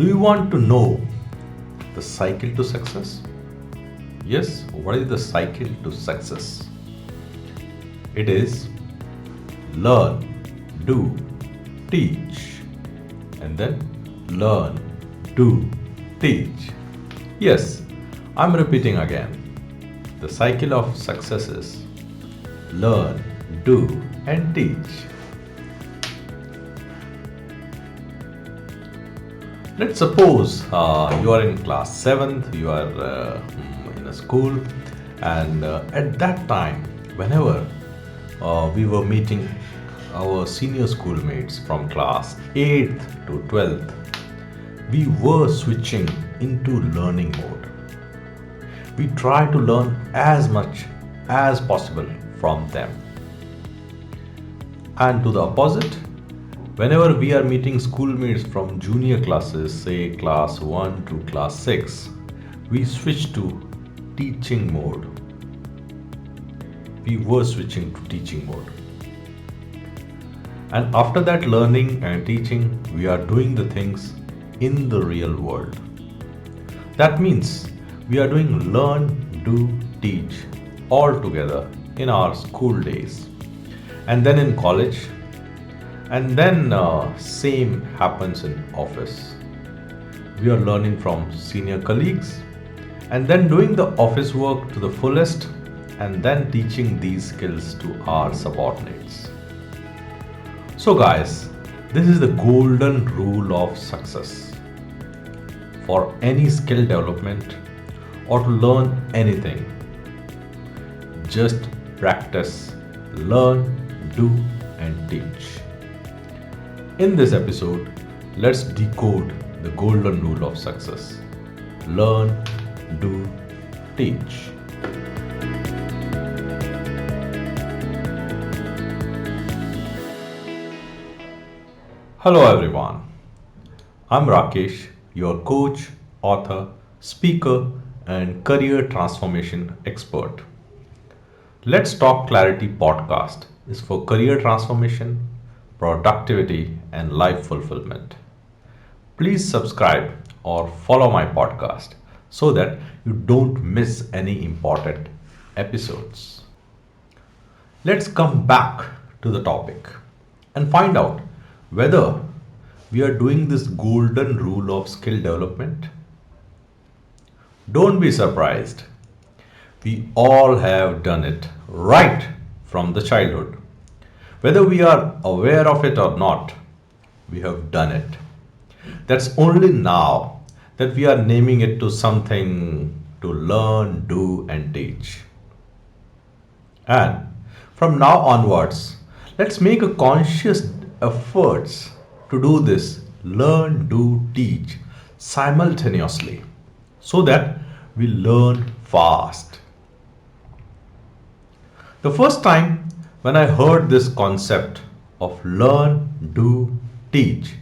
Do you want to know the cycle to success? Yes, what is the cycle to success? It is learn, do, teach, and then learn, do, teach. Yes, I'm repeating again. The cycle of success is learn, do, and teach. Let's suppose you are in class 7th, you are in a school, and at that time, whenever we were meeting our senior schoolmates from class 8th to 12th, we were switching into learning mode. We try to learn as much as possible from them. And to the opposite, whenever we are meeting schoolmates from junior classes, say class 1 to class 6, we switch to teaching mode. We were switching to teaching mode. And after that learning and teaching, we are doing the things in the real world. That means we are doing learn, do, teach all together in our school days. And then in college, and then same happens in office. We are learning from senior colleagues and then doing the office work to the fullest and then teaching these skills to our subordinates. So guys, this is the golden rule of success. For any skill development or to learn anything, just practice, learn, do and teach. In this episode, let's decode the golden rule of success. Learn, do, teach. Hello everyone. I'm Rakesh, your coach, author, speaker, and career transformation expert. Let's Talk Clarity podcast is for career transformation, productivity, and life fulfillment. Please subscribe or follow my podcast so that you don't miss any important episodes. Let's come back to the topic and find out whether we are doing this golden rule of skill development. Don't be surprised. We all have done it right from the childhood. Whether we are aware of it or not, we have done it. That's only now that we are naming it to something to learn, do, and teach. And from now onwards, let's make a conscious efforts to do this learn, do, teach simultaneously so that we learn fast. The first time when I heard this concept of learn, do, teach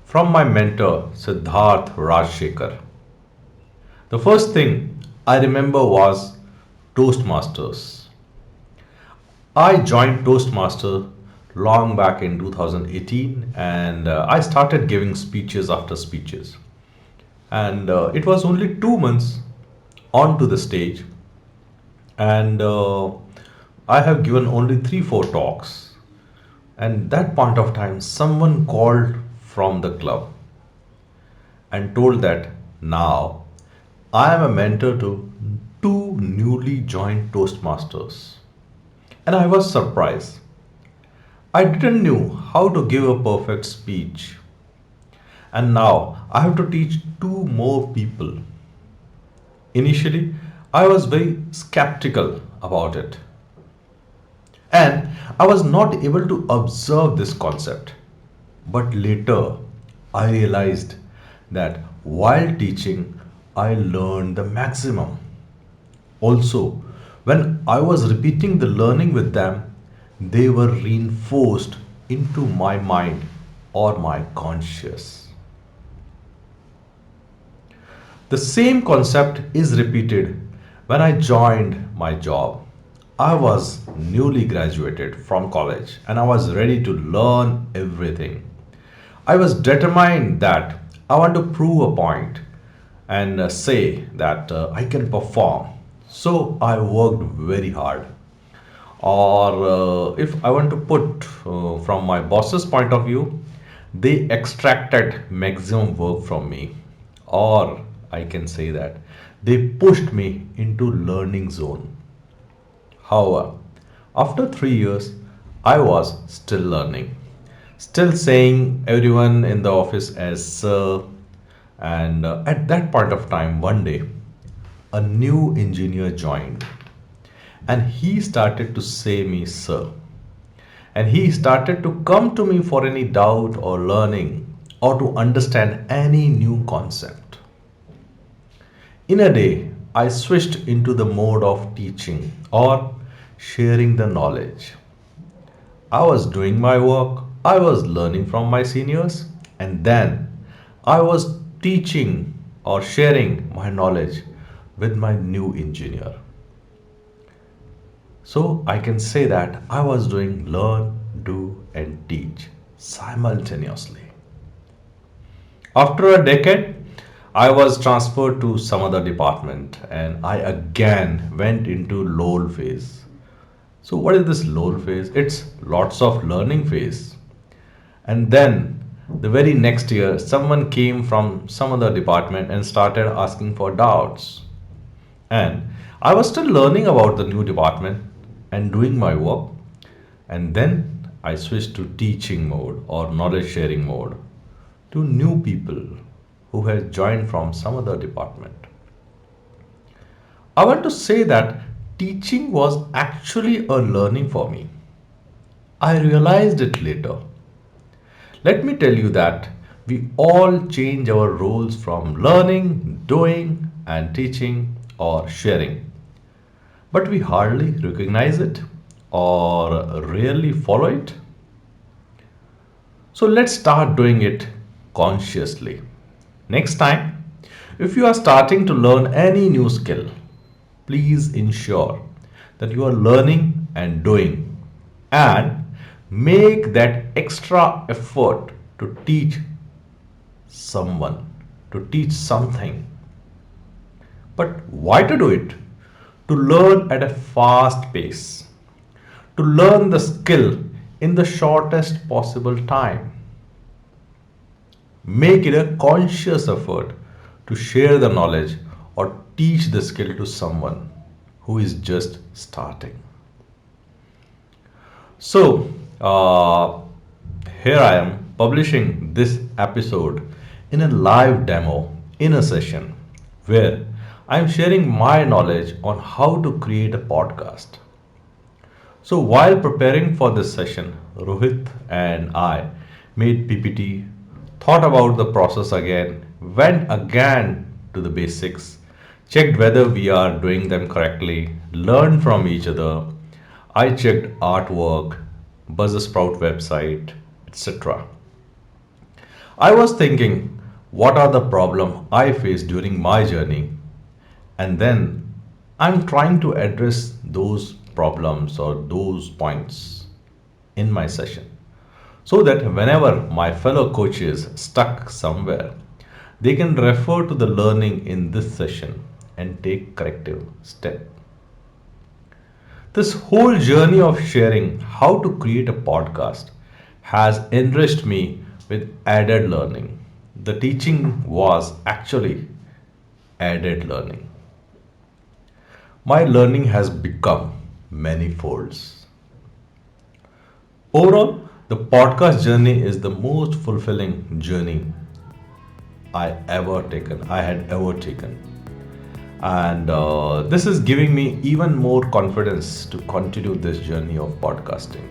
from my mentor Siddharth Rajshekhar, the first thing I remember was Toastmasters. I joined Toastmaster long back in 2018 and I started giving speeches after speeches. And it was only 2 months onto the stage and I have given only 3-4 talks. And that point of time, someone called from the club and told that now I am a mentor to 2 newly joined Toastmasters. And I was surprised. I didn't know how to give a perfect speech. And now I have to teach 2 more people. Initially, I was very skeptical about it. And I was not able to observe this concept. But later, I realized that while teaching, I learned the maximum. Also, when I was repeating the learning with them, they were reinforced into my mind or my conscious. The same concept is repeated when I joined my job. I was newly graduated from college and I was ready to learn everything. I was determined that I want to prove a point and say that I can perform. So I worked very hard. Or if I want to put from my boss's point of view, they extracted maximum work from me. Or I can say that they pushed me into learning zone. However, after 3 years, I was still learning, still saying everyone in the office as sir. And at that point of time, one day, a new engineer joined and he started to say me sir. And he started to come to me for any doubt or learning or to understand any new concept. In a day, I switched into the mode of teaching or sharing the knowledge. I was doing my work, I was learning from my seniors, and then I was teaching or sharing my knowledge with my new engineer. So I can say that I was doing learn, do, and teach simultaneously. After a decade, I was transferred to some other department and I again went into lull phase. So, what is this lull phase? It's lots of learning phase. And then the very next year, someone came from some other department and started asking for doubts. And I was still learning about the new department and doing my work. And then I switched to teaching mode or knowledge sharing mode to new people who had joined from some other department. I want to say that teaching was actually a learning for me. I realized it later. Let me tell you that we all change our roles from learning, doing, and teaching or sharing, but we hardly recognize it or rarely follow it. So let's start doing it consciously. Next time, if you are starting to learn any new skill, please ensure that you are learning and doing and make that extra effort to teach someone, to teach something. But why to do it? To learn at a fast pace, to learn the skill in the shortest possible time. Make it a conscious effort to share the knowledge or teach the skill to someone who is just starting. So, here I am publishing this episode in a live demo in a session where I am sharing my knowledge on how to create a podcast. So, while preparing for this session, Rohit and I made PPT, thought about the process again, went again to the basics, checked whether we are doing them correctly, learned from each other. I checked artwork, Buzzsprout website, etc. I was thinking, what are the problem I faced during my journey? And then I'm trying to address those problems or those points in my session so that whenever my fellow coaches stuck somewhere, they can refer to the learning in this session and take corrective step. This whole journey of sharing how to create a podcast has enriched me with added learning. The teaching was actually added learning. My learning has become many folds. Overall, the podcast journey is the most fulfilling journey I had ever taken. And this is giving me even more confidence to continue this journey of podcasting.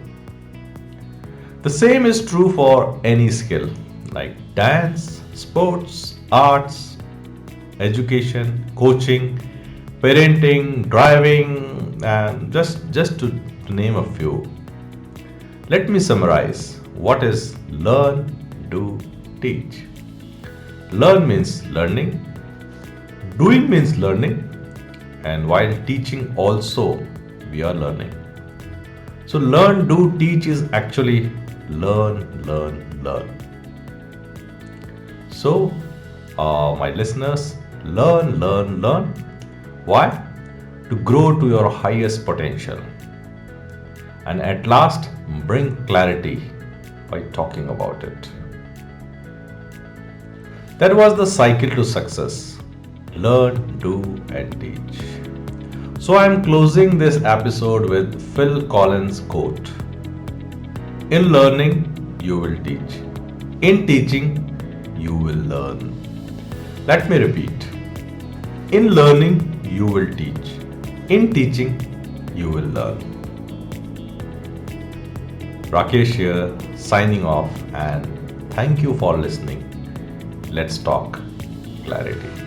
The same is true for any skill like dance, sports, arts, education, coaching, parenting, driving, and just to name a few. Let me summarize what is learn, do, teach. Learn means learning, doing means learning, and while teaching also we are learning. So learn, do, teach is actually learn, learn, learn. So my listeners, learn, learn, learn. Why? To grow to your highest potential. And at last, bring clarity by talking about it. That was the cycle to success. Learn, do, and teach. So I am closing this episode with Phil Collins' quote. In learning, you will teach. In teaching, you will learn. Let me repeat. In learning, you will teach. In teaching, you will learn. Rakesh here, signing off, and thank you for listening. Let's talk clarity.